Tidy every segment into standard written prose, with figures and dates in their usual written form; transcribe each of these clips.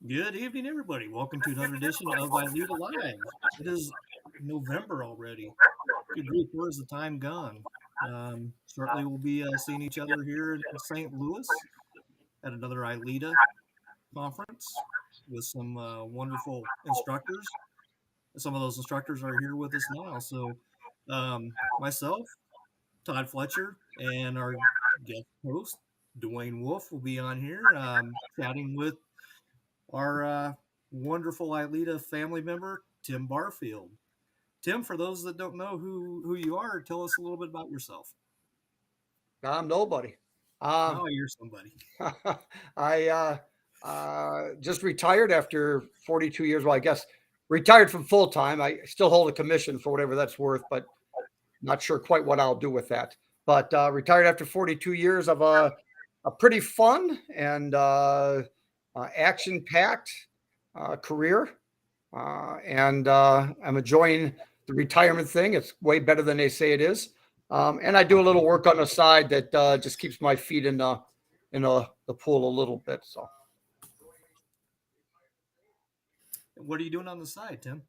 Good evening, everybody. Welcome to another edition of ILEETA Live. It is November already. Good grief, where's the time gone? Shortly, we'll be seeing each other here in St. Louis at another ILEETA conference with some wonderful instructors. Some of those instructors are here with us now. Myself, Todd Fletcher, and our guest host, Dwayne Wolf, will be on here chatting with our wonderful ILEETA family member, Tim Barfield. Tim, for those that don't know who you are, tell us a little bit about yourself. I'm nobody. Um, Oh, you're somebody. I just retired after 42 years. Well, I guess retired from full time. I still hold a commission for whatever that's worth, but not sure quite what I'll do with that. But retired after 42 years of a pretty fun and action packed career. And I'm enjoying the retirement thing. It's way better than they say it is. And I do a little work on the side that just keeps my feet in the pool a little bit. What are you doing on the side, Tim?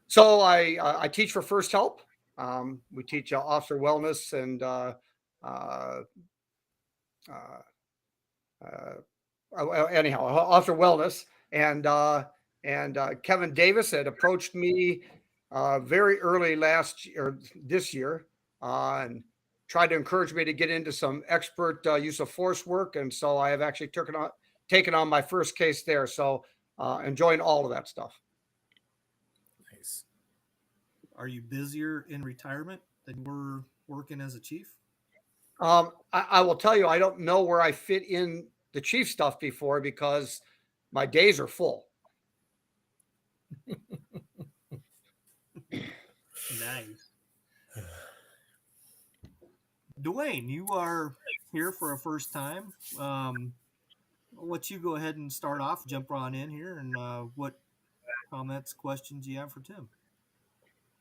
So I teach for First Help. We teach officer wellness and uh, uh, anyhow officer wellness and Kevin Davis had approached me very early last year, or this year, and tried to encourage me to get into some expert use of force work, and so I have actually taken on my first case there. So enjoying all of that stuff. Nice. Are you busier in retirement than you were working as a chief? I will tell you, I don't know where I fit in the chief stuff before because my days are full. Nice. Dwayne, you are here for a first time. I'll let you go ahead and start off, jump on in here, and what comments, questions you have for Tim.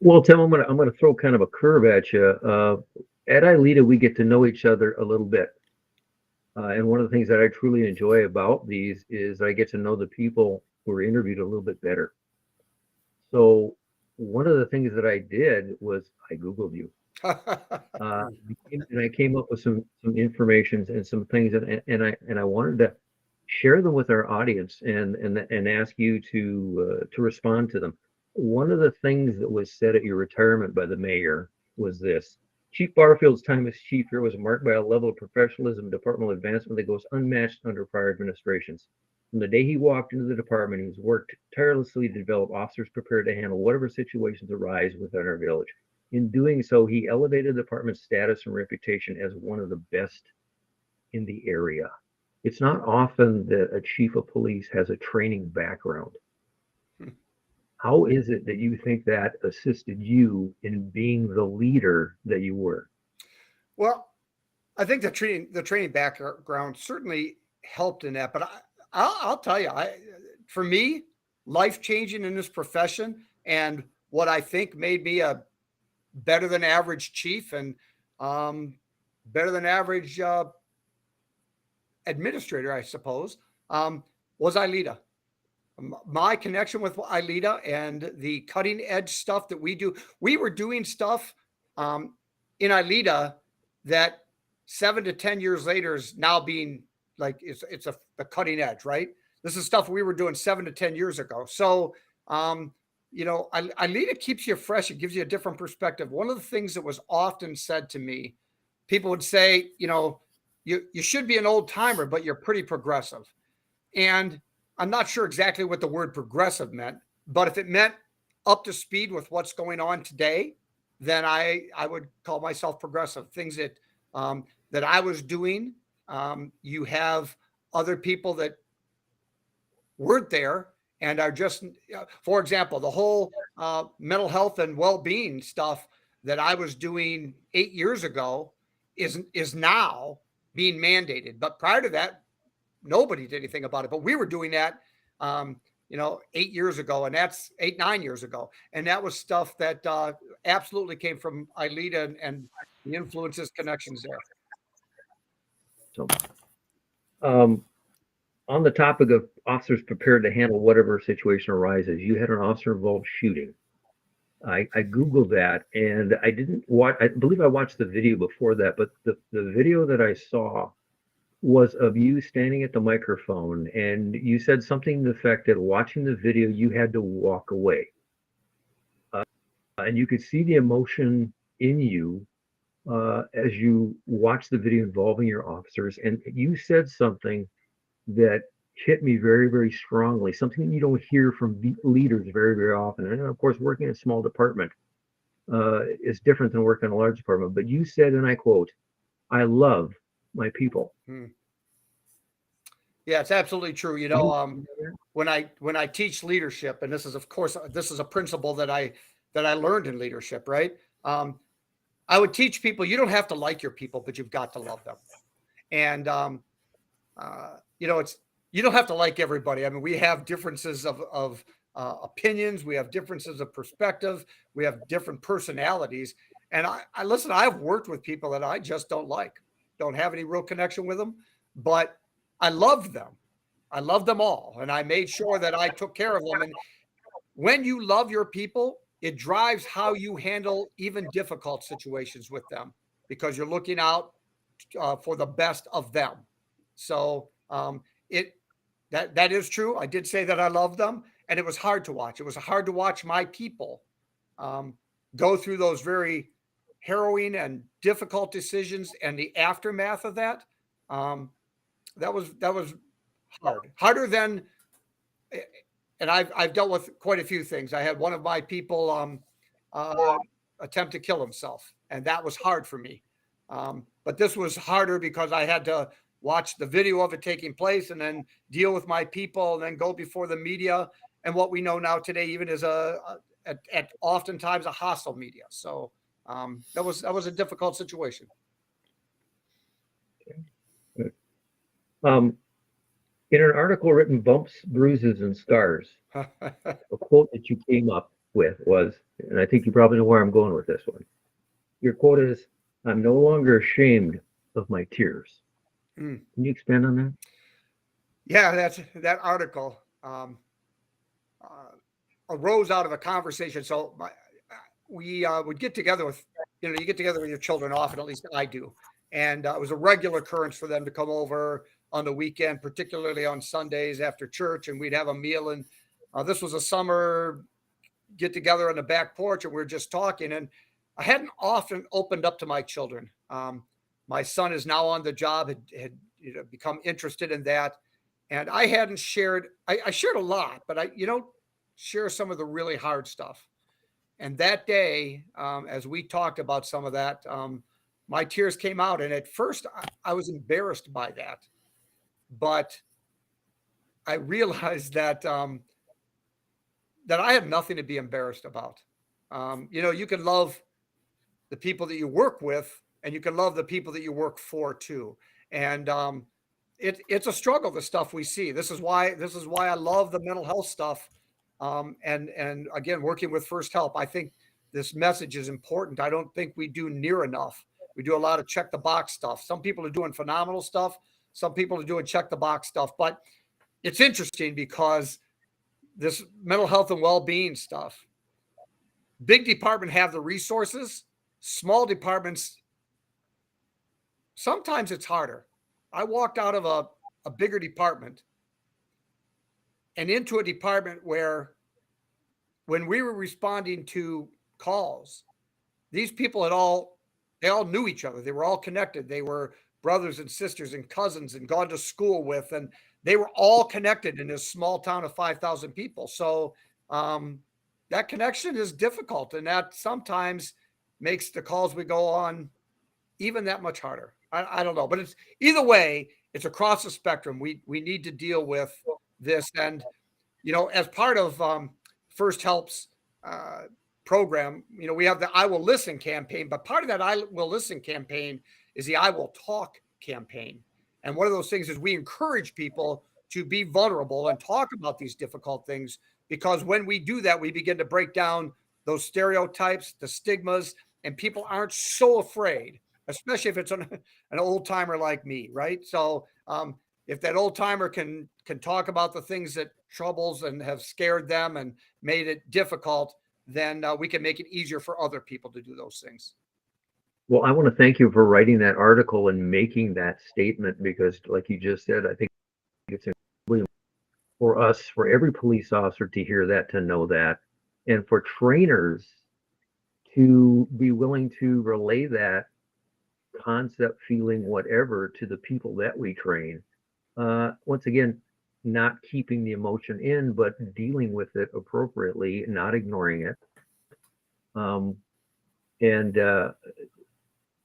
Well, Tim, I'm gonna throw kind of a curve at you. At ILEETA, we get to know each other a little bit, and one of the things that I truly enjoy about these is I get to know the people who are interviewed a little bit better. So, one of the things that I did was I Googled you, and I came up with some information and some things, and I wanted to share them with our audience and ask you to respond to them. One of the things that was said at your retirement by the mayor was this: Chief Barfield's time as chief here was marked by a level of professionalism and departmental advancement that goes unmatched under prior administrations. From the day he walked into the department, he's worked tirelessly to develop officers prepared to handle whatever situations arise within our village. In doing so, he elevated the department's status and reputation as one of the best in the area. It's not often that a chief of police has a training background. How is it that you think that assisted you in being the leader that you were? Well, I think the training background certainly helped in that. But I'll tell you, for me, life changing in this profession, and what I think made me a better than average chief and um, better than average administrator, I suppose, was ILEETA. My connection with ILEETA and the cutting edge stuff that we do. We were doing stuff um, in ILEETA that 7 to 10 years later is now being like it's the cutting edge, right? This is stuff we were doing 7 to 10 years ago. So ILEETA keeps you fresh. It gives you a different perspective. One of the things that was often said to me, people would say, you should be an old timer, but you're pretty progressive. And I'm not sure exactly what the word progressive meant, but if it meant up to speed with what's going on today, then I would call myself progressive. Things that I was doing, you have other people that weren't there and are just, for example, the whole mental health and well being stuff that I was doing 8 years ago is now being mandated. But prior to that, nobody did anything about it, but we were doing that, 8 years ago, and that's 8, 9 years ago. And that was stuff that absolutely came from ILEETA and the influences connections there. So, um, on the topic of officers prepared to handle whatever situation arises, you had an officer involved shooting. I Googled that and I didn't watch, I believe I watched the video before that, but the video that I saw was of you standing at the microphone and you said something to the effect that watching the video, you had to walk away. And you could see the emotion in you as you watched the video involving your officers. And you said something that hit me very, very strongly, something you don't hear from leaders very, very often. And of course, working in a small department is different than working in a large department. But you said, and I quote, "I love my people." Yeah, it's absolutely true. You know, when I teach leadership, and this is, of course, this is a principle that I learned in leadership, right? I would teach people, you don't have to like your people, but you've got to love them. And you know, you don't have to like everybody. I mean, we have differences of opinions, we have differences of perspective, we have different personalities. And I listen, I've worked with people that I just don't have any real connection with them, but I loved them. I loved them all. And I made sure that I took care of them. And when you love your people, it drives how you handle even difficult situations with them because you're looking out for the best of them. So that is true. I did say that I love them, and it was hard to watch. It was hard to watch my people go through those very harrowing and difficult decisions, and the aftermath of that. That was harder than. And I've dealt with quite a few things. I had one of my people attempt to kill himself, and that was hard for me. But this was harder because I had to watch the video of it taking place and then deal with my people and then go before the media and what we know now today even is at oftentimes a hostile media. So that was a difficult situation. In an article written Bumps, Bruises, and Scars, a quote that you came up with was, and I think you probably know where I'm going with this one. Your quote is, "I'm no longer ashamed of my tears." Can you expand on that? Yeah, that article arose out of a conversation. So we would get together with, you get together with your children often, at least I do. And it was a regular occurrence for them to come over on the weekend, particularly on Sundays after church, and we'd have a meal. And this was a summer get together on the back porch, and we were just talking. And I hadn't often opened up to my children. My son is now on the job, had become interested in that. And I hadn't shared, I shared a lot, but you don't share some of the really hard stuff. And that day, as we talked about some of that, my tears came out. And at first I was embarrassed by that, but I realized that, that I have nothing to be embarrassed about. You can love the people that you work with, and you can love the people that you work for too. And it's a struggle, the stuff we see. This is why I love the mental health stuff. And again, working with First Help, I think this message is important. I don't think we do near enough. We do a lot of check the box stuff. Some people are doing phenomenal stuff. Some people are doing check the box stuff. But it's interesting because this mental health and well-being stuff, big department have the resources. Small departments, sometimes it's harder. I walked out of a bigger department and into a department where when we were responding to calls, these people they all knew each other. They were all connected. They were brothers and sisters and cousins and gone to school with, and they were all connected in this small town of 5,000 people. So that connection is difficult, and that sometimes makes the calls we go on even that much harder. I don't know, but it's either way, it's across the spectrum. We need to deal with this. And, as part of First Help's program, we have the I Will Listen campaign, but part of that I Will Listen campaign is the I Will Talk campaign. And one of those things is we encourage people to be vulnerable and talk about these difficult things, because when we do that, we begin to break down those stereotypes, the stigmas, and people aren't so afraid, especially if it's an old timer like me, right? So if that old timer can talk about the things that troubles and have scared them and made it difficult, then we can make it easier for other people to do those things. Well, I want to thank you for writing that article and making that statement because, like you just said, I think it's important for us, for every police officer to hear that, to know that, and for trainers to be willing to relay that concept, feeling, whatever, to the people that we train. Once again, not keeping the emotion in, but dealing with it appropriately, not ignoring it. And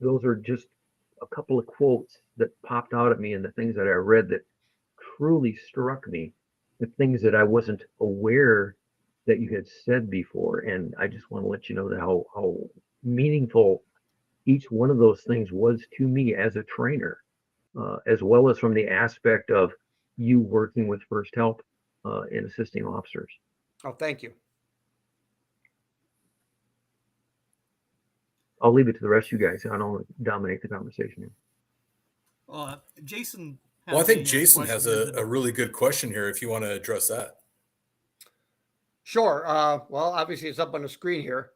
those are just a couple of quotes that popped out at me and the things that I read that truly struck me, the things that I wasn't aware that you had said before. And I just want to let you know that how meaningful each one of those things was to me as a trainer, as well as from the aspect of you working with first help and assisting officers. Oh, thank you. I'll leave it to the rest of you guys. I don't want to dominate the conversation here. Jason. Well, I think Jason has a really good question here if you want to address that. Sure. Well, obviously it's up on the screen here.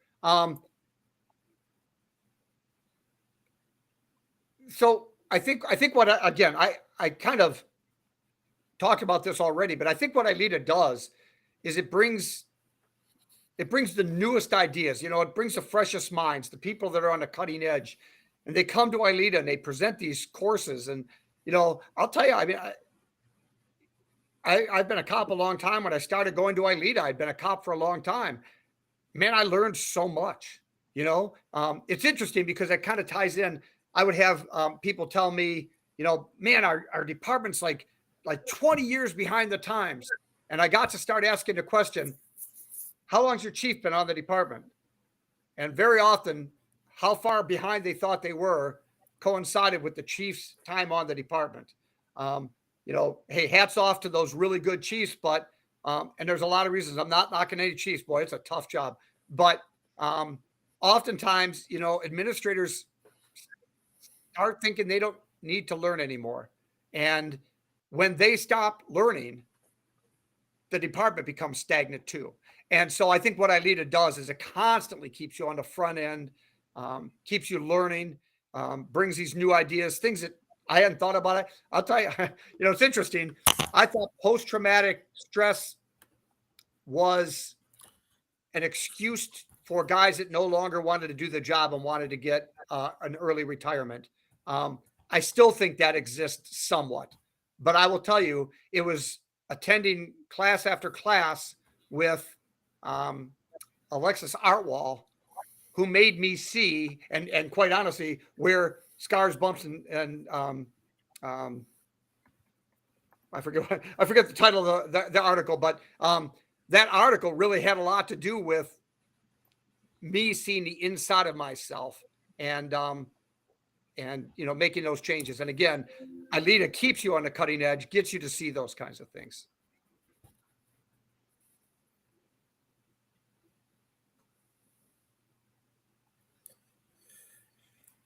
So I think what I kind of talked about this already, but I think what ILEETA does is it brings the newest ideas. It brings the freshest minds, the people that are on the cutting edge, and they come to ILEETA and they present these courses. And I'll tell you, I mean, I've been a cop a long time. When I started going to ILEETA, I'd been a cop for a long time. Man, I learned so much. It's interesting because it kind of ties in. I would have people tell me, man, our department's like 20 years behind the times. And I got to start asking the question, how long's your chief been on the department? And very often, how far behind they thought they were coincided with the chief's time on the department. Hey, hats off to those really good chiefs, but and there's a lot of reasons. I'm not knocking any chiefs, boy, it's a tough job. But oftentimes, administrators start thinking they don't need to learn anymore. And when they stop learning, the department becomes stagnant too. And so I think what ILEETA does is it constantly keeps you on the front end, keeps you learning, brings these new ideas, things that I hadn't thought about it. I'll tell you, it's interesting. I thought post-traumatic stress was an excuse for guys that no longer wanted to do the job and wanted to get an early retirement. I still think that exists somewhat, but I will tell you, it was attending class after class with Alexis Artwall, who made me see, and quite honestly, where scars, bumps, and I forget the title of the article, but that article really had a lot to do with me seeing the inside of myself and making those changes. And again, ILEETA keeps you on the cutting edge, gets you to see those kinds of things.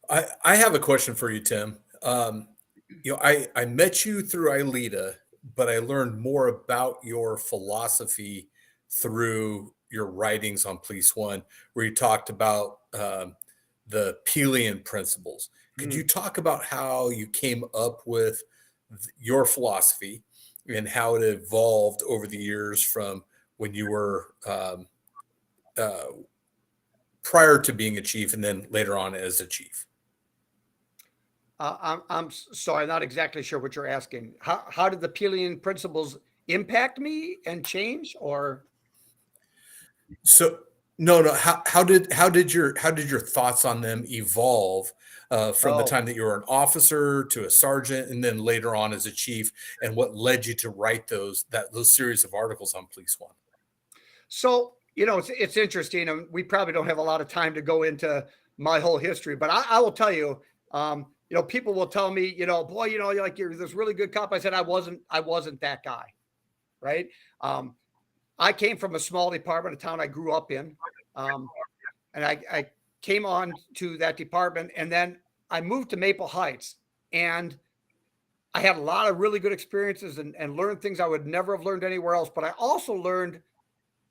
I have a question for you, Tim. I met you through ILEETA, but I learned more about your philosophy through your writings on Police One, where you talked about the Pelian principles. Could you talk about how you came up with your philosophy and how it evolved over the years from when you were prior to being a chief and then later on as a chief? I'm sorry, I'm not exactly sure what you're asking. How did the Pelian principles impact me and change, or? So no. How did your thoughts on them evolve from the time that you were an officer to a sergeant and then later on as a chief, and what led you to write those series of articles on Police One? So it's interesting, and we probably don't have a lot of time to go into my whole history, but I will tell you. People will tell me, boy, like you're this really good cop. I said, I wasn't that guy. Right. I came from a small department, a town I grew up in. And I came on to that department, and then I moved to Maple Heights, and I had a lot of really good experiences and learned things I would never have learned anywhere else. But I also learned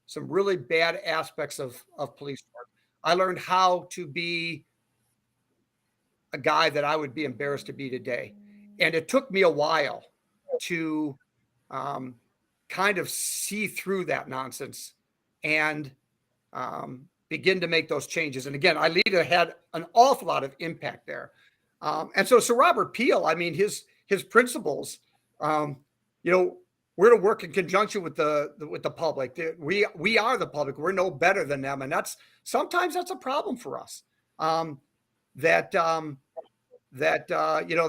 some really bad aspects of police work. I learned how to be a guy that I would be embarrassed to be today. And it took me a while to um, kind of see through that nonsense and begin to make those changes. And again, ILEETA had an awful lot of impact there. And so Sir Robert Peel, I mean, his principles, um, we're to work in conjunction with the public. We are the public. We're no better than them, and sometimes that's a problem for us. That the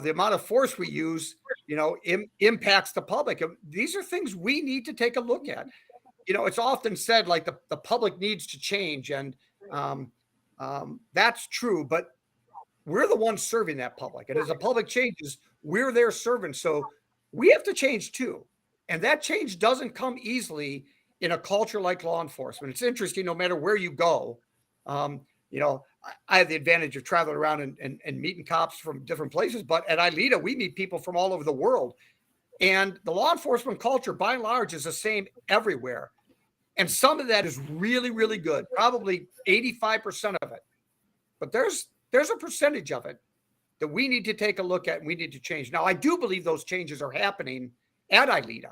amount of force we use, impacts the public. These are things we need to take a look at. It's often said like the public needs to change, and that's true, but we're the ones serving that public. And as the public changes, we're their servants. So we have to change too. And that change doesn't come easily in a culture like law enforcement. It's interesting, no matter where you go. I have the advantage of traveling around and meeting cops from different places, but at ILEETA, we meet people from all over the world. And the law enforcement culture, by and large, is the same everywhere. And some of that is really, really good, probably 85% of it. But there's a percentage of it that we need to take a look at and we need to change. Now, I do believe those changes are happening at ILEETA,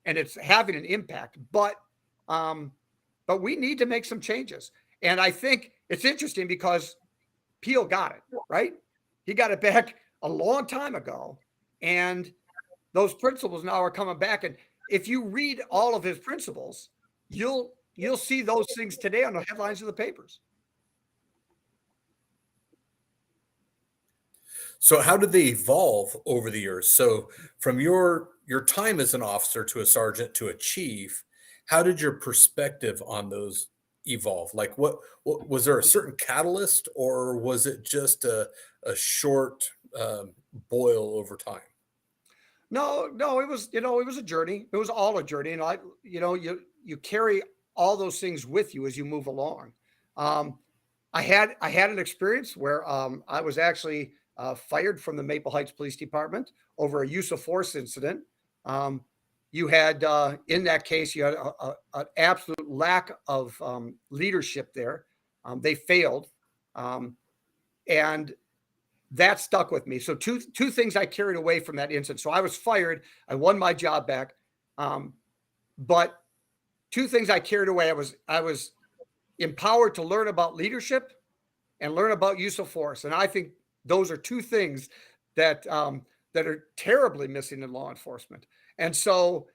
and it's having an impact, but we need to make some changes. And I think it's interesting because Peel got it, right? He got it back a long time ago, and those principles now are coming back. And if you read all of his principles, you'll see those things today on the headlines of the papers. So how did they evolve over the years? So from your time as an officer to a sergeant to a chief, how did your perspective on those evolve? Like what was there a certain catalyst, or was it just a short boil over time? No, it was a journey. It was all a journey. And you carry all those things with you as you move along. I had an experience where I was actually fired from the Maple Heights Police Department over a use of force incident. You had in that case, you had an absolute lack of leadership there. They failed, and that stuck with me. So two things I carried away from that incident. So I was fired. I won my job back, but two things I carried away. I was empowered to learn about leadership and learn about use of force, and I think those are two things that are terribly missing in law enforcement. And so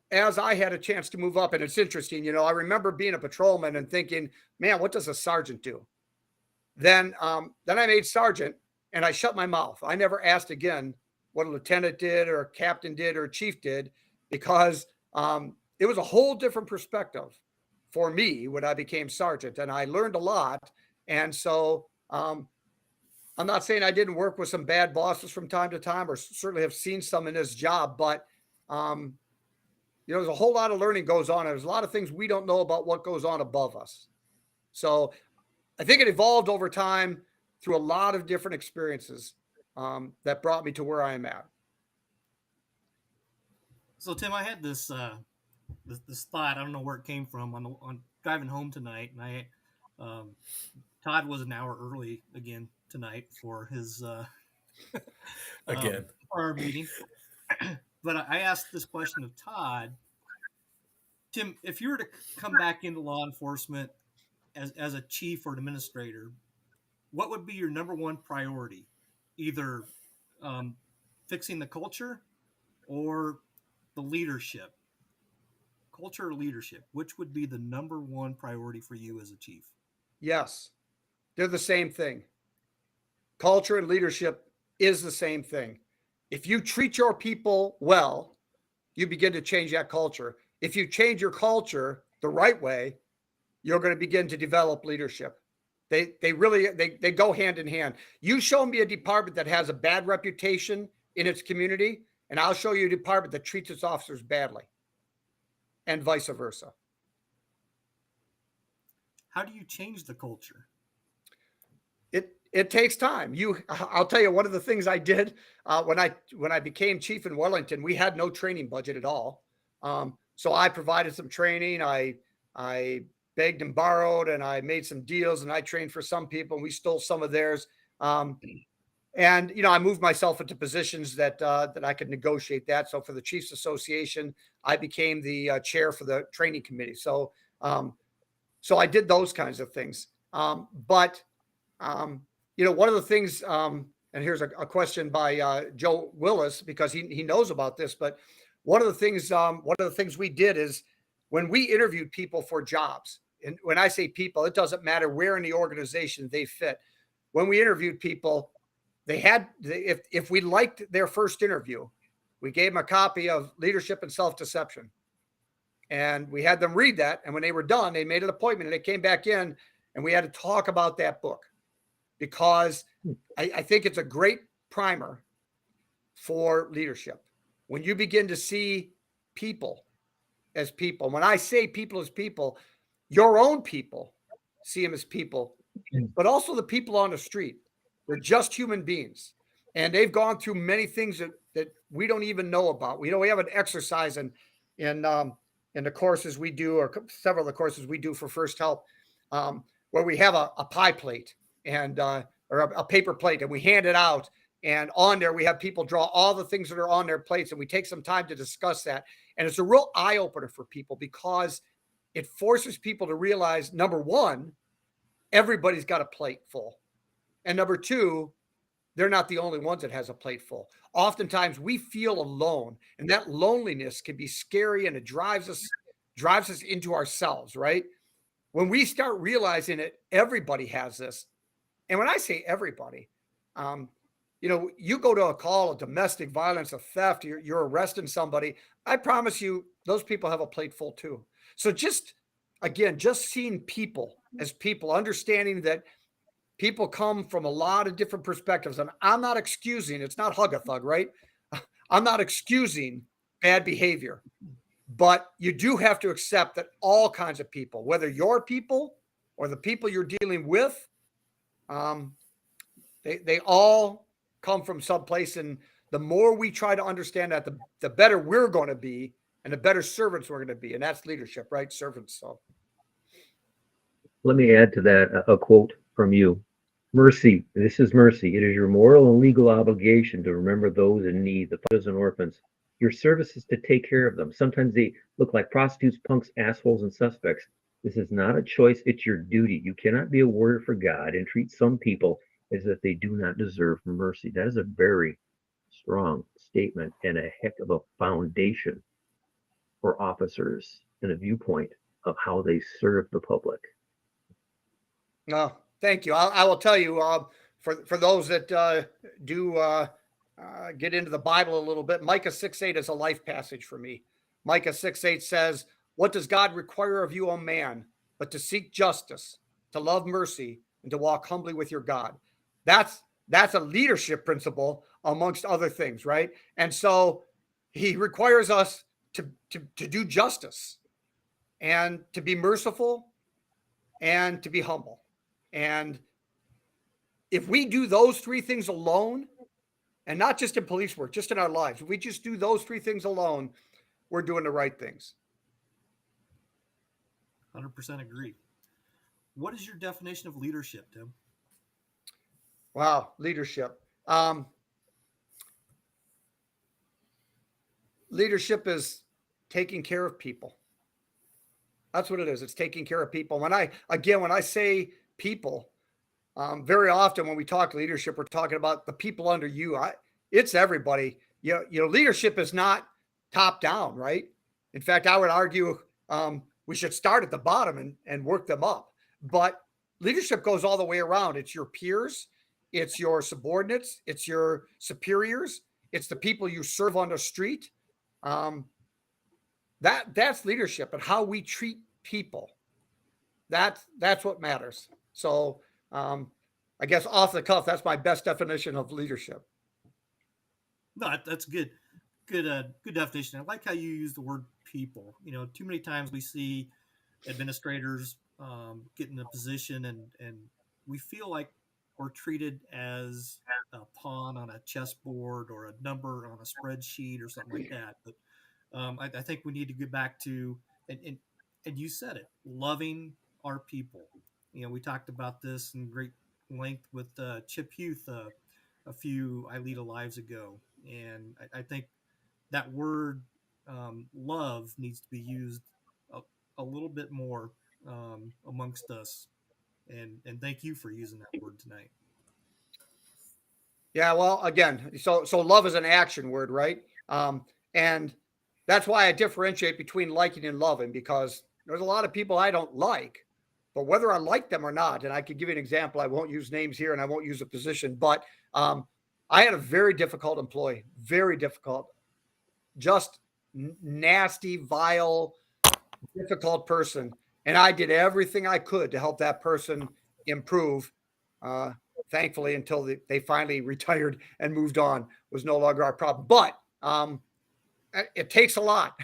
as I had a chance to move up, and it's interesting, I remember being a patrolman and thinking, man, what does a sergeant do? Then I made sergeant, and I shut my mouth. I never asked again what a lieutenant did or a captain did or a chief did, because it was a whole different perspective for me when I became sergeant, and I learned a lot. And so I'm not saying I didn't work with some bad bosses from time to time, or certainly have seen some in this job, but there's a whole lot of learning goes on. There's a lot of things we don't know about what goes on above us. So I think it evolved over time through a lot of different experiences that brought me to where I am at. So Tim, I had this thought. I don't know where it came from on driving home tonight, and Todd was an hour early again tonight for his Again. for our meeting. But I asked this question of Todd. Tim, if you were to come back into law enforcement as a chief or an administrator, what would be your number one priority? Either fixing the culture or the leadership? Culture or leadership? Which would be the number one priority for you as a chief? Yes, they're the same thing. Culture and leadership is the same thing. If you treat your people well, you begin to change that culture. If you change your culture the right way, you're going to begin to develop leadership. They go hand in hand. You show me a department that has a bad reputation in its community, and I'll show you a department that treats its officers badly, and vice versa. How do you change the culture? it takes time. I'll tell you, one of the things I did when I became chief in Wellington, we had no training budget at all. So I provided some training. I begged and borrowed, and I made some deals, and I trained for some people, and we stole some of theirs. And I moved myself into positions that I could negotiate that. So for the Chiefs Association, I became the chair for the training committee. So I did those kinds of things. But one of the things, and here's a question by Joe Willis, because he knows about this. But one of the things we did is when we interviewed people for jobs, and when I say people, it doesn't matter where in the organization they fit. When we interviewed people, if we liked their first interview, we gave them a copy of Leadership and Self-Deception. And we had them read that. And when they were done, they made an appointment and they came back in and we had to talk about that book, because I think it's a great primer for leadership. When you begin to see people as people, when I say people as people, your own people, see them as people, but also the people on the street. They're just human beings, and they've gone through many things that we don't even know about. We have an exercise in the courses we do, or several of the courses we do for First Help, where we have a pie plate and or a paper plate, and we hand it out. And on there, we have people draw all the things that are on their plates, and we take some time to discuss that. And it's a real eye opener for people, because it forces people to realize, number one, everybody's got a plate full. And number two, they're not the only ones that has a plate full. Oftentimes we feel alone, and that loneliness can be scary, and it drives us into ourselves, right? When we start realizing it, everybody has this. And when I say everybody, you go to a call of domestic violence, a theft, you're arresting somebody. I promise you, those people have a plate full too. So just seeing people as people, understanding that people come from a lot of different perspectives. And I'm not excusing, it's not hug a thug, right? I'm not excusing bad behavior, but you do have to accept that all kinds of people, whether your people or the people you're dealing with, they all come from someplace. And the more we try to understand that, the better we're going to be, and the better servants we're going to be. And that's leadership, right? Servants. So Let me add to that a quote from you. Mercy, this is mercy. It is your moral and legal obligation to remember those in need, the widows and orphans. Your service is to take care of them. Sometimes they look like prostitutes, punks, assholes, and suspects. This is not a choice, it's your duty. You cannot be a warrior for God and treat some people as if they do not deserve mercy. That is a very strong statement and a heck of a foundation for officers and a viewpoint of how they serve the public. No, thank you. I will tell you, for those that do get into the Bible a little bit, Micah 6:8 is a life passage for me. Micah 6:8 says, "What does God require of you, O man, but to seek justice, to love mercy, and to walk humbly with your God?" That's a leadership principle amongst other things, right? And so he requires us to do justice, and to be merciful, and to be humble. And if we do those three things alone, and not just in police work, just in our lives, if we just do those three things alone, we're doing the right things. 100% agree. What is your definition of leadership, Tim? Wow, leadership. Leadership is taking care of people. That's what it is. It's taking care of people. When I say people, very often when we talk leadership, we're talking about the people under you. It's everybody. Leadership is not top down, right? In fact, I would argue we should start at the bottom and work them up. But leadership goes all the way around. It's your peers, it's your subordinates, it's your superiors, it's the people you serve on the street. That's leadership, and how we treat people. That's what matters. So I guess off the cuff, that's my best definition of leadership. No, that's good. Good definition. I like how you use the word people. Too many times we see administrators get in a position and we feel like or treated as a pawn on a chessboard or a number on a spreadsheet or something like that. But I think we need to get back to, and you said it, loving our people. We talked about this in great length with Chip Huth a few ILEETA lives ago, and I think that word love needs to be used a, a little bit more amongst us. And thank you for using that word tonight. Yeah, well, again, so love is an action word, right? And that's why I differentiate between liking and loving, because there's a lot of people I don't like, but whether I like them or not, and I could give you an example. I won't use names here, and I won't use a position, but I had a very difficult employee, very difficult, just nasty, vile, difficult person, and I did everything I could to help that person improve. Uh, Thankfully, until they finally retired and moved on, was no longer our problem. But it takes a lot,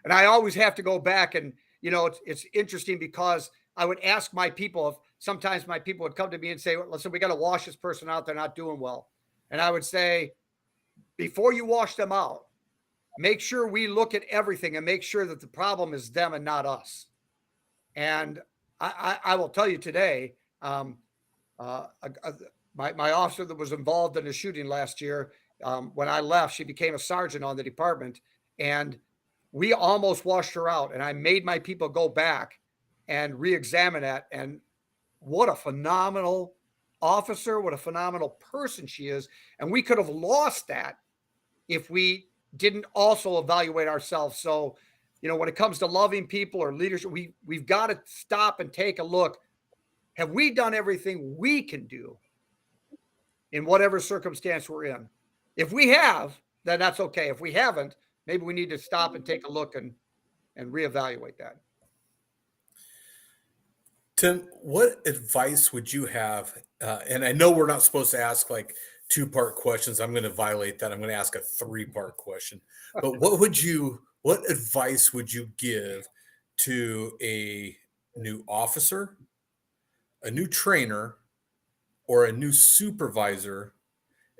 and I always have to go back. And it's interesting because I would ask my people, if sometimes my people would come to me and say, "Listen, we got to wash this person out. They're not doing well," and I would say, before you wash them out, make sure we look at everything and make sure that the problem is them and not us. And I will tell you today, uh, my officer that was involved in a shooting last year, when I left, she became a sergeant on the department, and we almost washed her out. And I made my people go back and re-examine that. And what a phenomenal officer, what a phenomenal person she is. And we could have lost that if we didn't also evaluate ourselves. So, when it comes to loving people or leadership, we've got to stop and take a look. Have we done everything we can do in whatever circumstance we're in? If we have, then that's okay. If we haven't, maybe we need to stop and take a look and reevaluate that. Tim, what advice would you have? And I know we're not supposed to ask like 2-part questions. I'm going to violate that. I'm going to ask a 3-part question. But what advice would you give to a new officer, a new trainer, or a new supervisor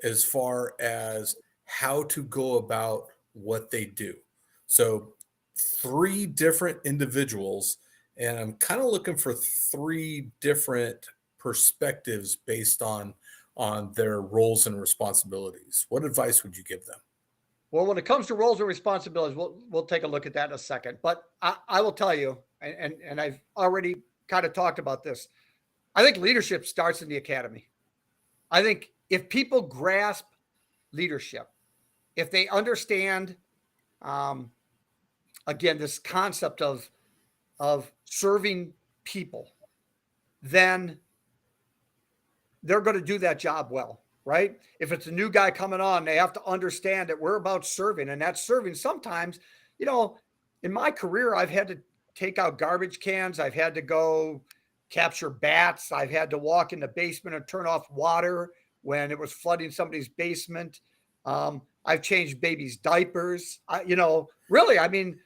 as far as how to go about what they do? So 3 different individuals, and I'm kind of looking for 3 different perspectives based on their roles and responsibilities. What advice would you give them? Well, when it comes to roles and responsibilities, we'll take a look at that in a second. But I will tell you, and I've already kind of talked about this, I think leadership starts in the academy. I think if people grasp leadership, if they understand, again, this concept of serving people, then they're going to do that job well, right? If it's a new guy coming on, they have to understand that we're about serving, and that's serving. Sometimes, in my career, I've had to take out garbage cans. I've had to go capture bats. I've had to walk in the basement and turn off water when it was flooding somebody's basement. I've changed babies' diapers. Really, I mean,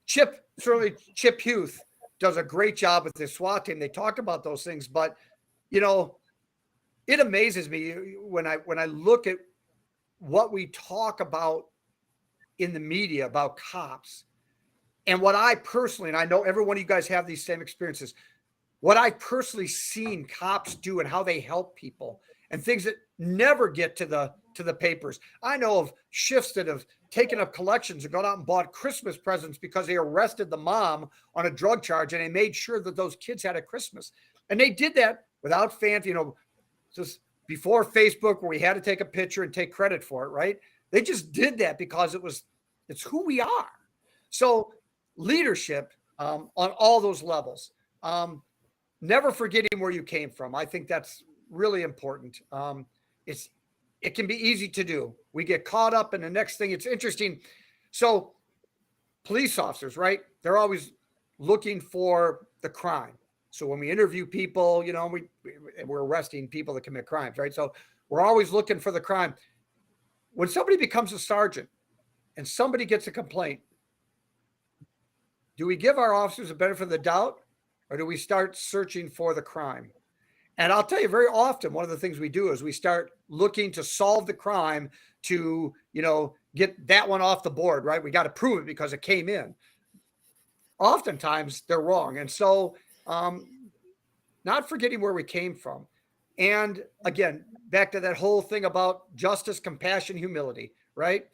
Chip Huth does a great job with his SWAT team. They talked about those things, but it amazes me when I look at what we talk about in the media about cops, and what I personally, and I know every one of you guys have these same experiences, what I personally seen cops do and how they help people and things that never get to the papers. I know of shifts that have taken up collections and gone out and bought Christmas presents because they arrested the mom on a drug charge, and they made sure that those kids had a Christmas. And they did that without just before Facebook, where we had to take a picture and take credit for it, right? They just did that because it's who we are. So leadership on all those levels, never forgetting where you came from. I think that's really important. It can be easy to do. We get caught up in the next thing. It's interesting. So police officers, right? They're always looking for the crime. So when we interview people, we're arresting people that commit crimes, right? So we're always looking for the crime. When somebody becomes a sergeant and somebody gets a complaint, do we give our officers a benefit of the doubt, or do we start searching for the crime? And I'll tell you, very often, one of the things we do is we start looking to solve the crime to, get that one off the board, right? We got to prove it because it came in. Oftentimes they're wrong. And so, not forgetting where we came from. And again, back to that whole thing about justice, compassion, humility, right?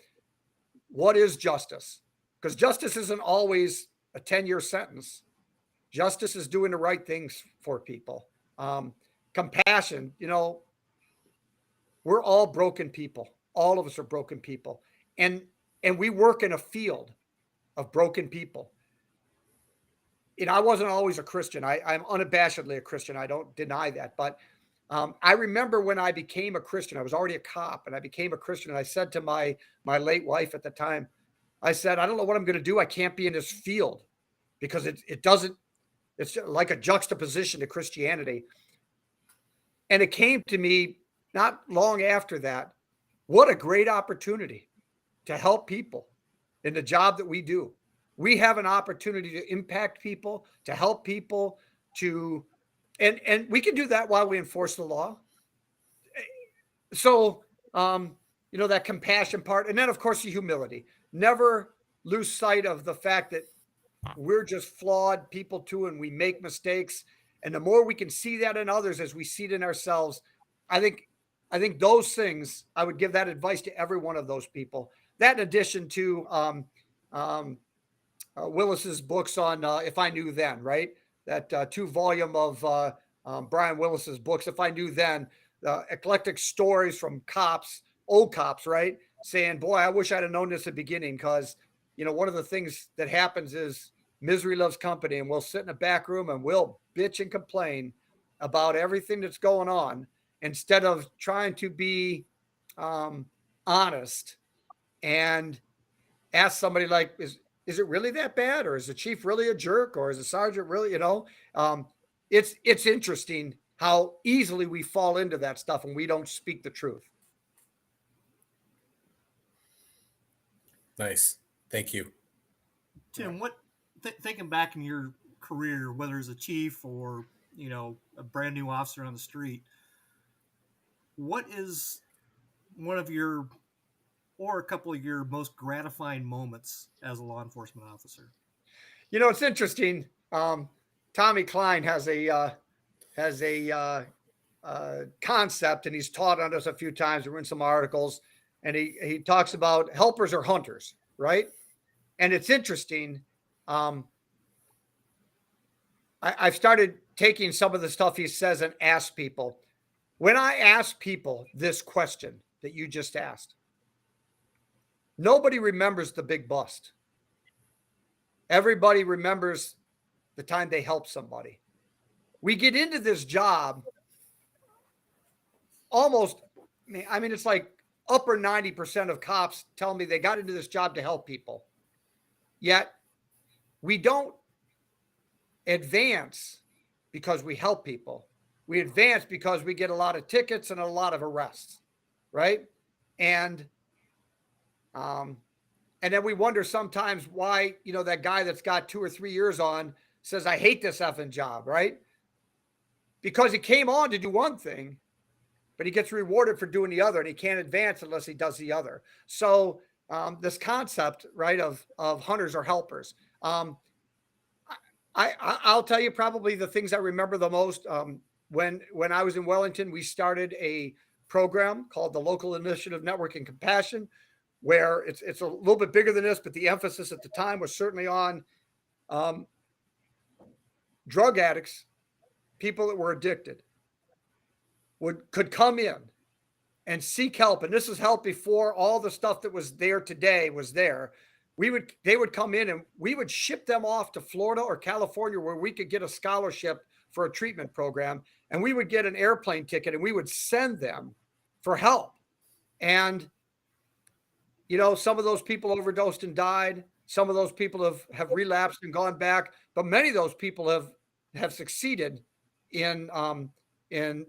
What is justice? Because justice isn't always a 10-year sentence. Justice is doing the right things for people. Compassion, we're all broken people. All of us are broken people. And we work in a field of broken people. I wasn't always a Christian. I'm unabashedly a Christian. I don't deny that. But I remember when I became a Christian, I was already a cop, and I became a Christian. And I said to my late wife at the time, I said, I don't know what I'm going to do. I can't be in this field because it's like a juxtaposition to Christianity. And it came to me not long after that. What a great opportunity to help people in the job that we do. We have an opportunity to impact people, to help people, and we can do that while we enforce the law. So, that compassion part, and then of course the humility. Never lose sight of the fact that we're just flawed people too, and we make mistakes. And the more we can see that in others as we see it in ourselves, I think those things, I would give that advice to every one of those people. That in addition to Willis's books on If I Knew Then, right? That 2-volume of Brian Willis's books, If I Knew Then, eclectic stories from cops, old cops, right? Saying, boy, I wish I'd have known this at the beginning, because, one of the things that happens is misery loves company, and we'll sit in a back room and we'll bitch and complain about everything that's going on instead of trying to be honest and ask somebody like, is it really that bad? Or is the chief really a jerk? Or is the sergeant really, it's interesting how easily we fall into that stuff and we don't speak the truth. Nice. Thank you. Tim, thinking back in your career, whether as a chief or, a brand new officer on the street, what is one of your, or a couple of your most gratifying moments as a law enforcement officer? It's interesting. Tommy Klein has a concept, and he's taught on us a few times. We're in some articles, and he talks about helpers or hunters, right? And it's interesting. I've started taking some of the stuff he says and ask people. When I ask people this question that you just asked, nobody remembers the big bust. Everybody remembers the time they helped somebody. We get into this job almost, it's like upper 90% of cops tell me they got into this job to help people. Yet we don't advance because we help people. We advance because we get a lot of tickets and a lot of arrests, right? And then we wonder sometimes why, that guy that's got 2 or 3 years on says, I hate this effing job, right? Because he came on to do one thing, but he gets rewarded for doing the other, and he can't advance unless he does the other. So this concept, right, of hunters or helpers. I'll tell you probably the things I remember the most. When I was in Wellington, we started a program called the Local Initiative Network and Compassion, where it's a little bit bigger than this, but the emphasis at the time was certainly on drug addicts, people that were addicted, could come in and seek help. And this is help before all the stuff that was there today was there. They would come in and we would ship them off to Florida or California, where we could get a scholarship for a treatment program, and we would get an airplane ticket and we would send them for help. And some of those people overdosed and died. Some of those people have relapsed and gone back, but many of those people have succeeded in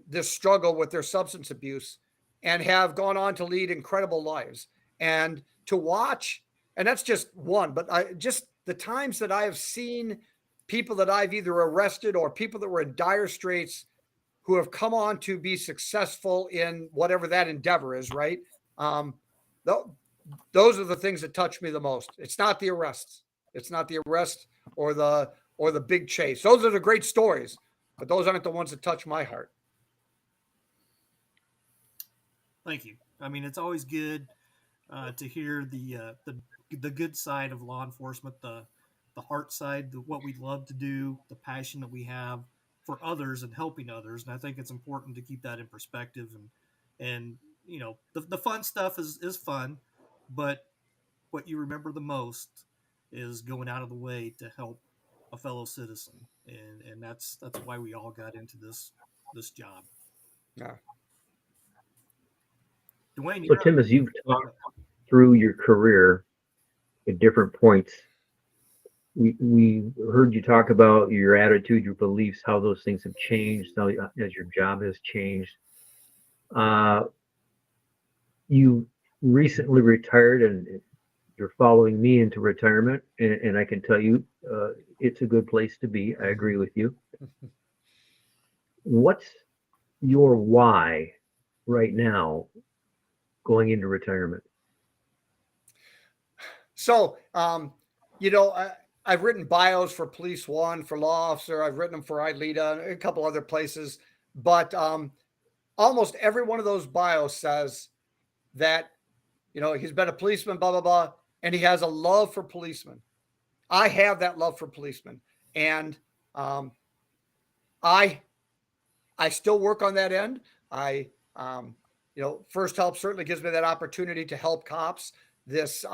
this struggle with their substance abuse and have gone on to lead incredible lives. And to watch, and that's just one, but just the times that I have seen people that I've either arrested or people that were in dire straits who have come on to be successful in whatever that endeavor is, right? Those are the things that touch me the most. It's not the arrests. It's not the arrest or the big chase. Those are the great stories, but those aren't the ones that touch my heart. Thank you. I mean, it's always good to hear the good side of law enforcement, the heart side, what we love to do, the passion that we have for others and helping others. And I think it's important to keep that in perspective. And you know, the fun stuff is fun, but what you remember the most is going out of the way to help a fellow citizen, and that's why we all got into this job. Yeah. Dwayne, So Tim, as you've talked through your career at different points, we heard you talk about your attitude, your beliefs, how those things have changed, how as your job has changed. You recently retired, and you're following me into retirement, and I can tell you, it's a good place to be. I agree with you. What's your why right now going into retirement? So, I've written bios for Police One, for Law Officer. I've written them for ILEETA, a couple other places. But almost every one of those bios says that, he's been a policeman, blah, blah, blah, and he has a love for policemen. I have that love for policemen. And I still work on that end. First Help certainly gives me that opportunity to help cops. This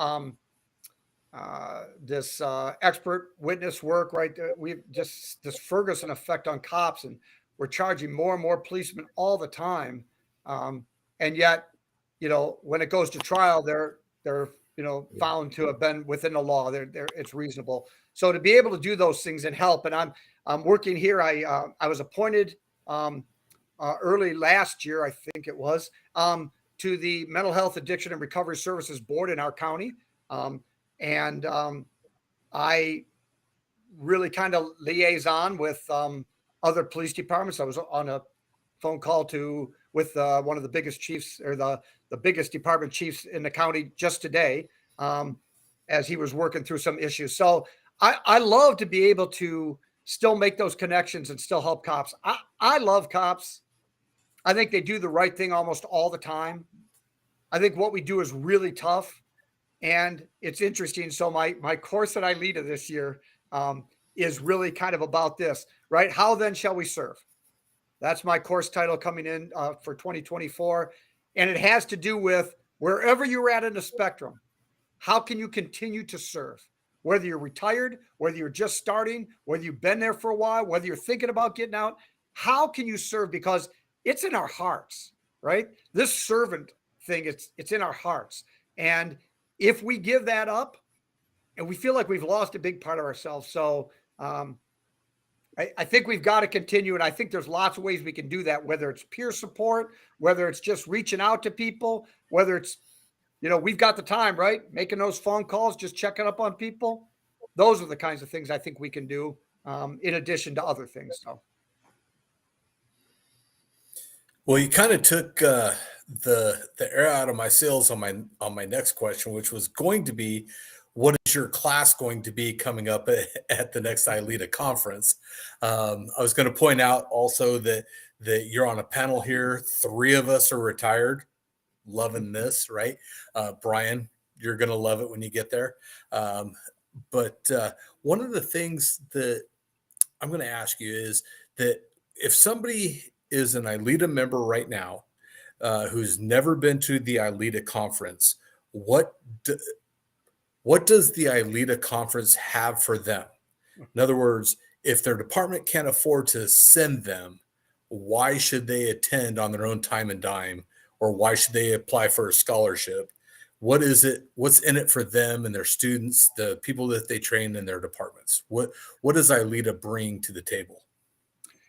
expert witness work, right? We've just this Ferguson effect on cops, and we're charging more and more policemen all the time. And yet, when it goes to trial, they're found to have been within the law. It's reasonable. So to be able to do those things and help, and I'm working here. I was appointed early last year, I think it was, to the Mental Health Addiction and Recovery Services Board in our county. And I really kind of liaison with other police departments. I was on a phone call with one of the biggest chiefs, or the biggest department chiefs in the county just today, as he was working through some issues. So I love to be able to still make those connections and still help cops. I love cops. I think they do the right thing almost all the time. I think what we do is really tough. And it's interesting. So my course at ILEETA this year is really kind of about this, right? How then shall we serve? That's my course title coming in for 2024. And it has to do with wherever you're at in the spectrum, how can you continue to serve? Whether you're retired, whether you're just starting, whether you've been there for a while, whether you're thinking about getting out, how can you serve? Because it's in our hearts, right? This servant thing, it's in our hearts. And if we give that up, and we feel like we've lost a big part of ourselves. So I think we've got to continue. And I think there's lots of ways we can do that, whether it's peer support, whether it's just reaching out to people, whether it's, we've got the time, right? Making those phone calls, just checking up on people. Those are the kinds of things I think we can do in addition to other things. So. Well, you kind of took the air out of my sails on my next question, which was going to be, what is your class going to be coming up at the next ILEETA conference? I was going to point out also that you're on a panel here. 3 of us are retired, loving this, right? Brian, you're going to love it when you get there. But one of the things that I'm going to ask you is that if somebody is an ILEETA member right now who's never been to the ILEETA conference, what does the ILEETA conference have for them? In other words, if their department can't afford to send them, why should they attend on their own time and dime, or why should they apply for a scholarship? What is it? What's in it for them and their students, the people that they train in their departments? What does ILEETA bring to the table?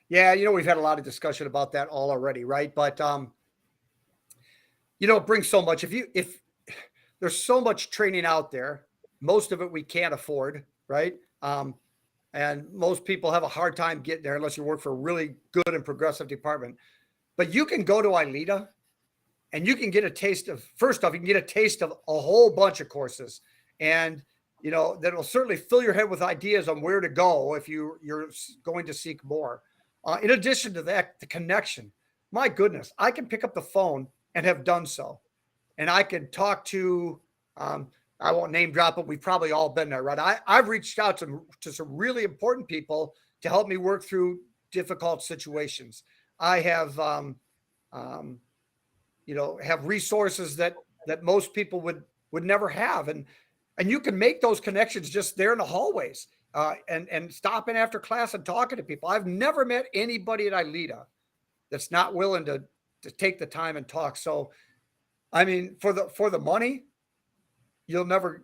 Yeah, we've had a lot of discussion about that all already, right? But it brings so much. If there's so much training out there, most of it we can't afford, right? and most people have a hard time getting there unless you work for a really good and progressive department. But you can go to ILEETA and you can get a taste of, first off, you can get a taste of a whole bunch of courses. And, that'll certainly fill your head with ideas on where to go if you're going to seek more. In addition to that, the connection. My goodness, I can pick up the phone and have done so. And I can talk to, I won't name drop, but we've probably all been there, right? I've reached out to some really important people to help me work through difficult situations. I have, have resources that most people would never have, and you can make those connections just there in the hallways, and stopping after class and talking to people. I've never met anybody at ILEETA that's not willing to take the time and talk. So, I mean, for the money, you'll never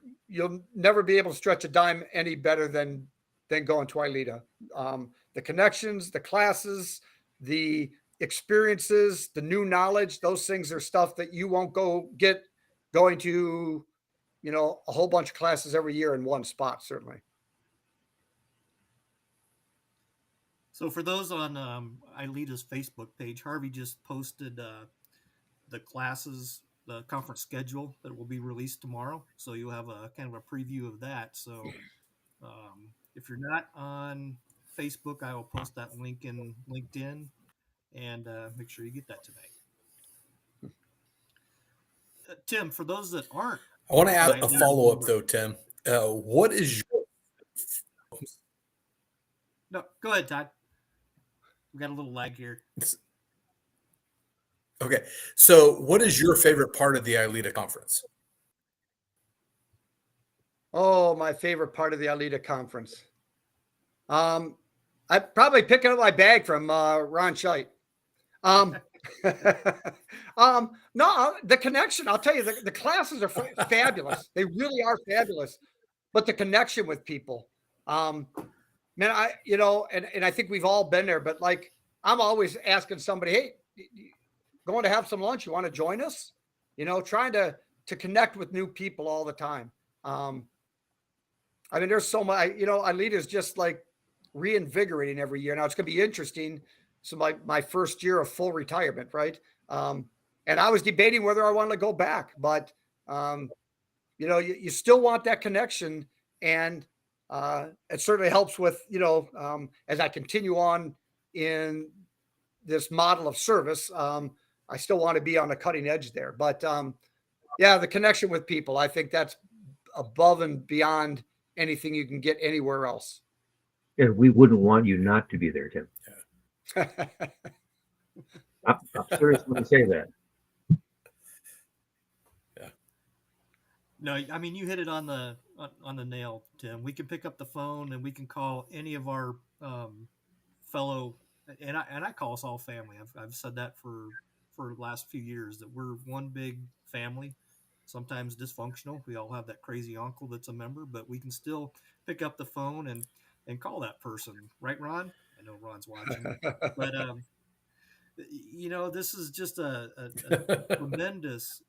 be able to stretch a dime any better than going to ILEETA. The connections, the classes, the experiences, the new knowledge, those things are stuff that you won't get going to, a whole bunch of classes every year in one spot, certainly. So for those on ILEETA's Facebook page, Harvey just posted the classes, the conference schedule that will be released tomorrow. So you'll have a kind of a preview of that. So if you're not on Facebook, I will post that link in LinkedIn, and make sure you get that today. Tim, for those that aren't, I want to add a follow up though, Tim. What is your... No, go ahead, Todd. We got a little lag here. Okay, so what is your favorite part of the ILEETA conference? Oh, my favorite part of the ILEETA conference. I probably picking up my bag from Ron Scheidt. No, the connection. I'll tell you, the classes are fabulous. They really are fabulous. But the connection with people, man, and I think we've all been there. But like, I'm always asking somebody, hey, going to have some lunch? You want to join us? Trying to connect with new people all the time. I mean, there's so much. ILEETA is just like reinvigorating every year. Now it's going to be interesting. So my first year of full retirement, right? And I was debating whether I wanted to go back, but you still want that connection, and it certainly helps with as I continue on in this model of service. I still want to be on the cutting edge there, but yeah, the connection with people, I think that's above and beyond anything you can get anywhere else. And we wouldn't want you not to be there, Tim. I'm serious when I say that. Yeah. No, I mean, you hit it on the nail, Tim. We can pick up the phone and we can call any of our fellow, and I call us all family. I've said that for the last few years, that we're one big family. Sometimes dysfunctional. We all have that crazy uncle that's a member, but we can still pick up the phone and call that person, right, Ron? I know Ron's watching, but this is just a tremendous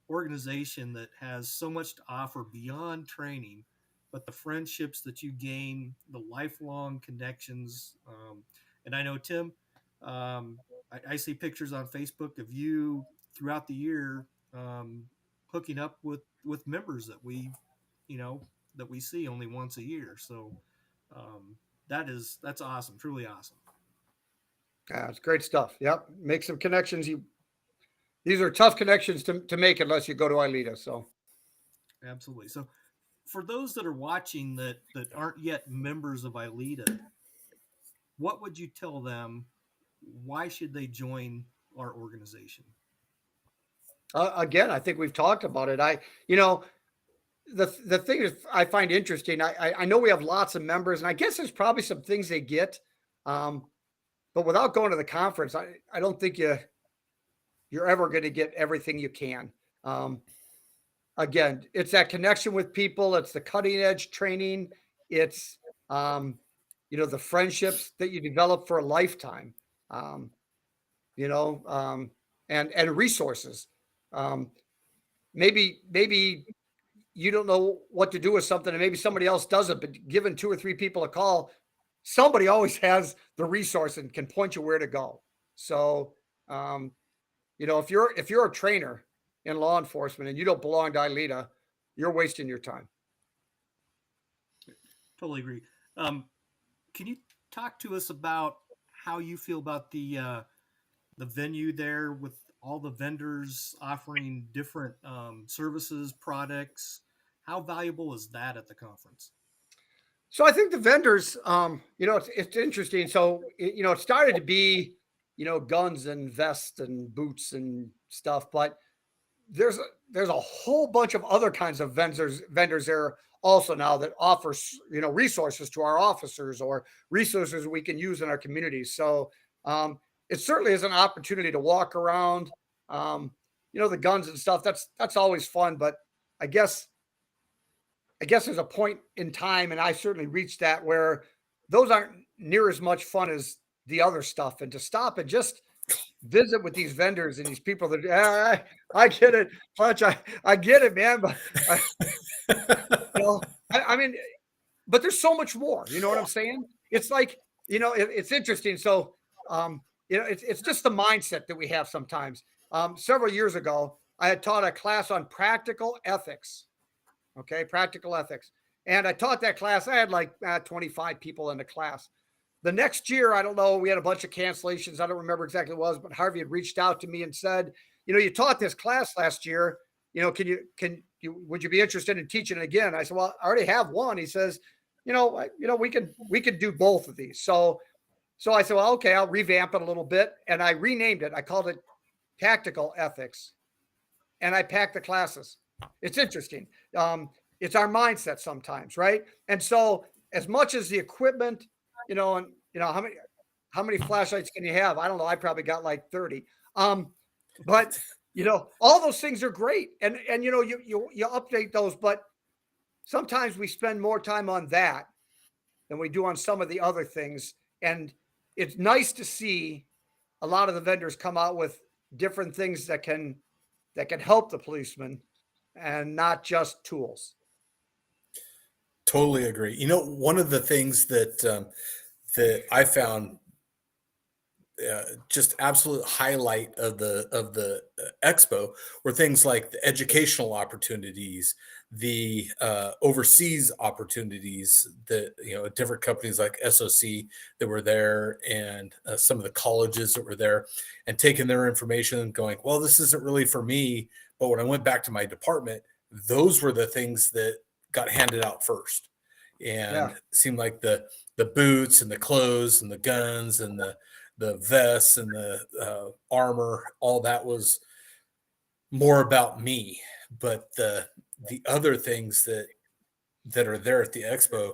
organization that has so much to offer beyond training, but the friendships that you gain, the lifelong connections. And I know, Tim, I see pictures on Facebook of you throughout the year, hooking up with members that we see only once a year. So that's awesome. Truly awesome. Yeah, it's great stuff. Yep. Make some connections. These are tough connections to make unless you go to ILEETA. So absolutely. So for those that are watching that aren't yet members of ILEETA, what would you tell them? Why should they join our organization? Again, I think we've talked about it. The thing is, I find interesting. I know we have lots of members, and I guess there's probably some things they get, but without going to the conference, I don't think you're ever going to get everything you can. Again, it's that connection with people. It's the cutting edge training. It's the friendships that you develop for a lifetime. And resources. Maybe you don't know what to do with something and maybe somebody else does it, but given 2 or 3 people a call, somebody always has the resource and can point you where to go. So, if you're a trainer in law enforcement and you don't belong to ILEETA, you're wasting your time. Totally agree. Can you talk to us about how you feel about the venue there with all the vendors offering different services, products? How valuable is that at the conference? So I think the vendors, it's interesting. So it started to be, guns and vests and boots and stuff, but there's a whole bunch of other kinds of vendors there also now that offers resources to our officers or resources we can use in our communities. So it certainly is an opportunity to walk around. The guns and stuff. That's always fun, but I guess there's a point in time, and I certainly reached that where those aren't near as much fun as the other stuff. And to stop and just visit with these vendors and these people that I get it, Fletch, I get it, man. But I mean, but there's so much more. You know what I'm saying? It's like it's interesting. So it's just the mindset that we have sometimes. Several years ago, I had taught a class on practical ethics. Okay, practical ethics. And I taught that class. I had like 25 people in the class. The next year, I don't know, we had a bunch of cancellations. I don't remember exactly what it was, but Harvey had reached out to me and said, you taught this class last year. Would you be interested in teaching it again? I said, well, I already have one. He says, we could do both of these. So I said, well, okay, I'll revamp it a little bit. And I renamed it. I called it Tactical Ethics. And I packed the classes. It's interesting. It's our mindset sometimes, right? And so as much as the equipment, how many flashlights can you have? I don't know. I probably got like 30. But all those things are great. And you update those, but sometimes we spend more time on that than we do on some of the other things. And it's nice to see a lot of the vendors come out with different things that can help the policeman and not just tools. Totally agree. One of the things that I found just absolute highlight of the expo were things like the educational opportunities, the overseas opportunities that different companies like SOC that were there, and some of the colleges that were there, and taking their information and going, well, this isn't really for me. But when I went back to my department, those were the things that got handed out first, and it seemed like the boots and the clothes and the guns and the vests and the armor, all that was more about me. But the other things that are there at the expo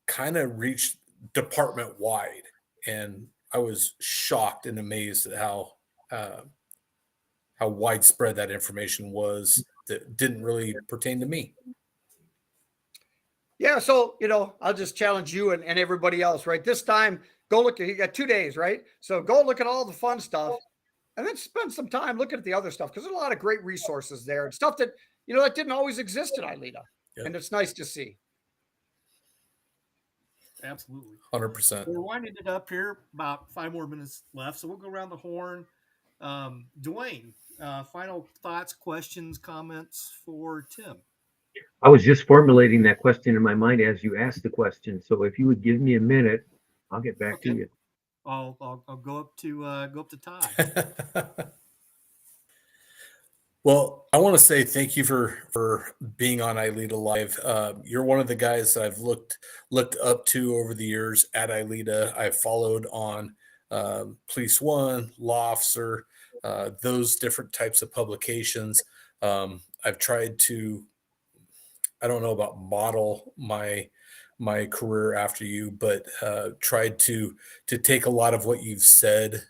kind of reached department wide, and I was shocked and amazed at how widespread that information was that didn't really pertain to me. Yeah, so I'll just challenge you and everybody else, right? This time, go look at, you got 2 days, right? So go look at all the fun stuff, and then spend some time looking at the other stuff, because there's a lot of great resources there and stuff that that didn't always exist at ILEETA, and it's nice to see. Absolutely, 100%. We're winding it up here. About 5 more minutes left, so we'll go around the horn. Dwayne, final thoughts, questions, comments for Tim? I was just formulating that question in my mind as you asked the question. So if you would give me a minute, I'll get back to you. I'll go up to Ty. Well, I want to say thank you for being on ILEETA Live. You're one of the guys that I've looked up to over the years at ILEETA. I've followed on Police One, Law Officer, those different types of publications. I've tried to, I don't know about model my career after you, but tried to take a lot of what you've said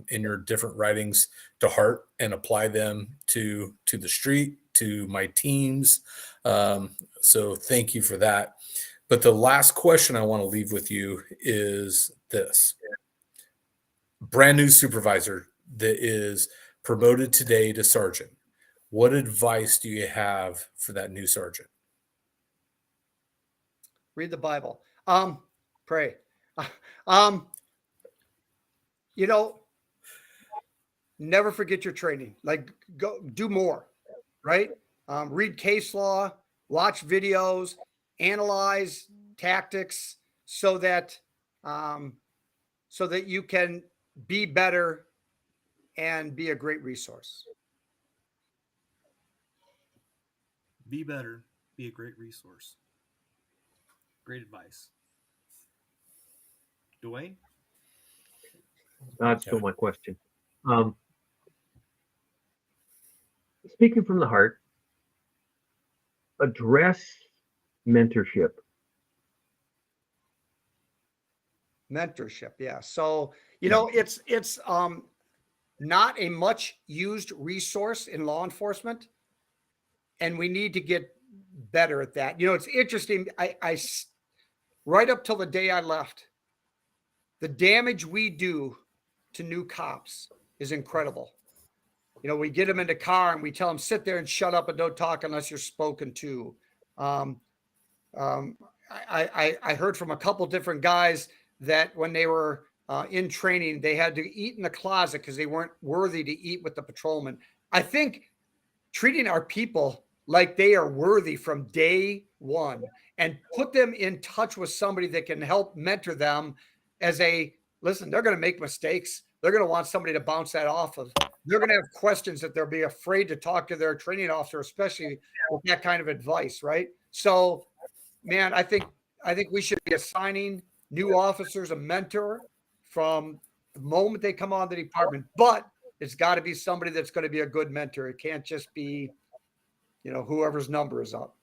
in your different writings to heart and apply them to the street, to my teams. So thank you for that. But the last question I want to leave with you is this. Brand new supervisor that is promoted today to sergeant. what advice do you have for that new sergeant? Read the Bible. Pray. Um, you know, never forget your training. Like, go do more, right? Read case law, watch videos, analyze tactics, so that um, so that you can be better and be a great resource. Be better, be a great resource. Great advice. Dwayne? That's Yeah. still my question. Um, Speaking from the heart, address mentorship. Mentorship, yeah. So it's not a much used resource in law enforcement, and we need to get better at that. It's interesting. Right up till the day I left, the damage we do to new cops is incredible. We get them in the car and we tell them, sit there and shut up and don't talk unless you're spoken to. Um, um, I heard from a couple different guys that when they were in training, they had to eat in the closet because they weren't worthy to eat with the patrolman. I think treating our people like they are worthy from day one and put them in touch with somebody that can help mentor them as listen, they're going to make mistakes. They're going to want somebody to bounce that off of. They're going to have questions that they'll be afraid to talk to their training officer, especially with that kind of advice, right? So, man, I think we should be assigning new officers a mentor from the moment they come on the department, but it's got to be somebody that's going to be a good mentor. It can't just be, whoever's number is up.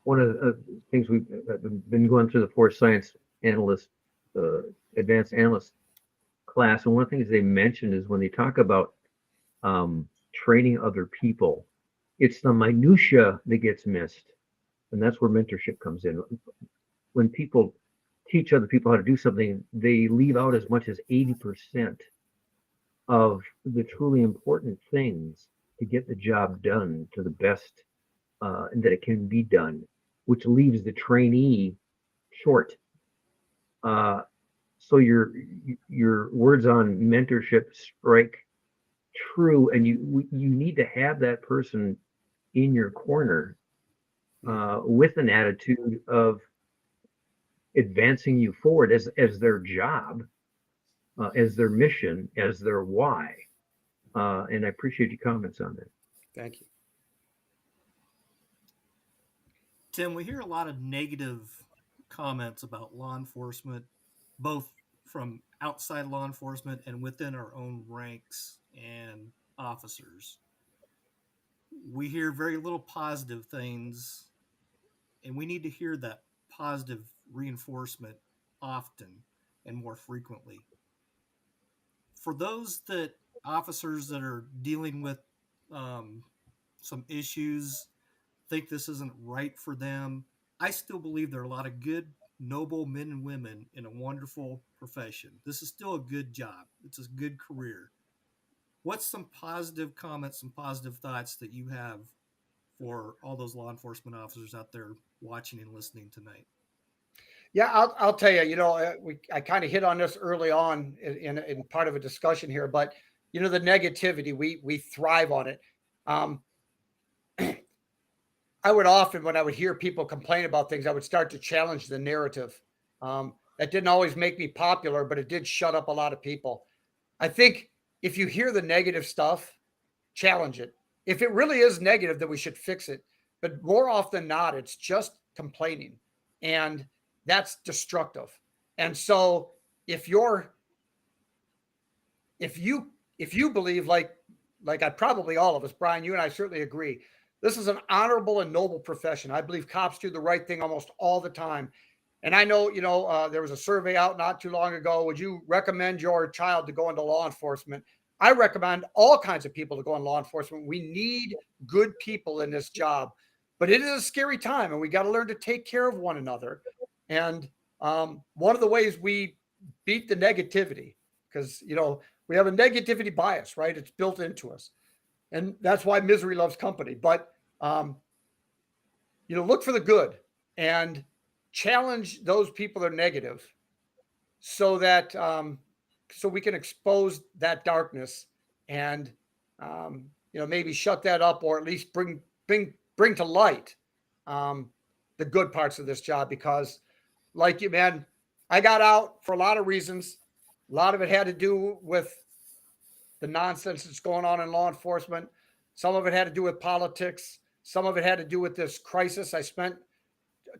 One of the things we've been going through the Force Science Analyst, Advanced Analyst class, and one of the things they mentioned is when they talk about training other people, it's the minutia that gets missed, and that's where mentorship comes in. When people teach other people how to do something, they leave out as much as 80% of the truly important things to get the job done to the best and that it can be done, which leaves the trainee short. So your words on mentorship strike true, and you need to have that person in your corner with an attitude of advancing you forward as their job, as their mission, as their why. And I appreciate your comments on that. Thank you. Tim, we hear a lot of negative comments about law enforcement, both from outside law enforcement and within our own ranks and officers. We hear very little positive things, and we need to hear that positive reinforcement often and more frequently. For those officers that are dealing with some issues, think this isn't right for them, I still believe there are a lot of good, noble men and women in a wonderful profession. This is still a good job. It's a good career. What's some positive comments, some positive thoughts that you have for all those law enforcement officers out there watching and listening tonight? Yeah, I'll tell you. I kind of hit on this early on in part of a discussion here, but the negativity, we thrive on it. I would often, when I would hear people complain about things, I would start to challenge the narrative. That didn't always make me popular, but it did shut up a lot of people. I think if you hear the negative stuff, challenge it. If it really is negative, then we should fix it. But more often than not, it's just complaining, and that's destructive. And so if you believe, like I probably all of us, Brian, you and I certainly agree, this is an honorable and noble profession. I believe cops do the right thing almost all the time. And I know, there was a survey out not too long ago. Would you recommend your child to go into law enforcement? I recommend all kinds of people to go in law enforcement. We need good people in this job, but it is a scary time, and we got to learn to take care of one another. And one of the ways we beat the negativity because, we have a negativity bias, right? It's built into us. And that's why misery loves company. But, look for the good and challenge those people that are negative so that, so we can expose that darkness and, maybe shut that up, or at least bring to light, the good parts of this job. Because, like you, man, I got out for a lot of reasons. A lot of it had to do with the nonsense that's going on in law enforcement. Some of it had to do with politics. Some of it had to do with this crisis. I spent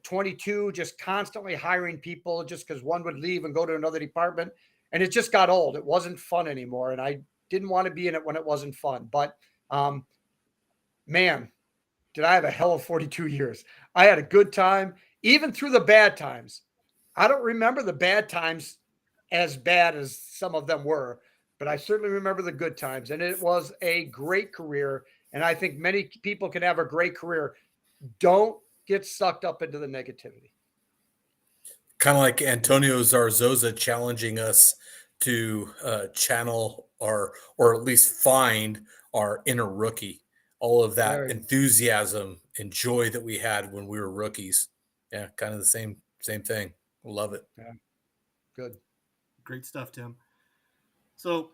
22 just constantly hiring people just because one would leave and go to another department. And it just got old. It wasn't fun anymore. And I didn't want to be in it when it wasn't fun. But, man, did I have a hell of 42 years. I had a good time, even through the bad times. I don't remember the bad times as bad as some of them were, but I certainly remember the good times. And it was a great career. And I think many people can have a great career. Don't get sucked up into the negativity. Kind of like Antonio Zarzosa challenging us to channel or at least find our inner rookie, all of that enthusiasm and joy that we had when we were rookies. Yeah, kind of the same thing. Love it. Yeah, good. Great stuff, Tim. So,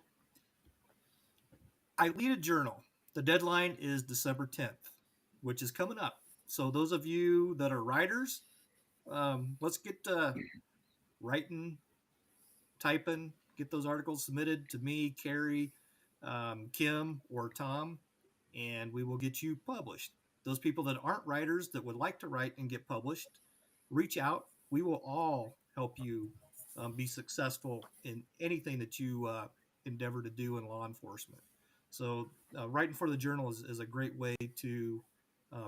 ILEETA Journal. The deadline is December 10th, which is coming up. So, those of you that are writers, let's get writing, typing, get those articles submitted to me, Carrie, Kim, or Tom, and we will get you published. Those people that aren't writers that would like to write and get published, reach out. We will all help you be successful in anything that you endeavor to do in law enforcement. So, writing for the journal is a great way to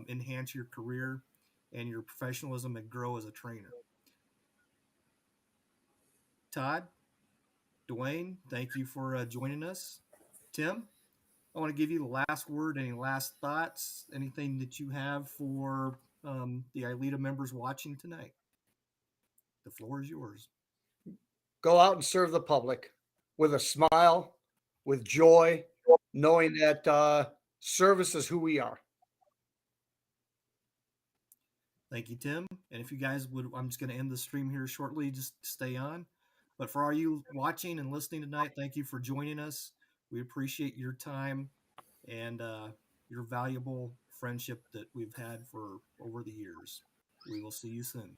enhance your career and your professionalism and grow as a trainer. Todd, Dwayne, thank you for joining us. Tim, I want to give you the last word. Any last thoughts? Anything that you have for the ILEETA members watching tonight? The floor is yours. Go out and serve the public with a smile, with joy, knowing that service is who we are. Thank you, Tim. And if you guys would, I'm just going to end the stream here shortly. Just stay on. But for all you watching and listening tonight, thank you for joining us. We appreciate your time and your valuable friendship that we've had for over the years. We will see you soon.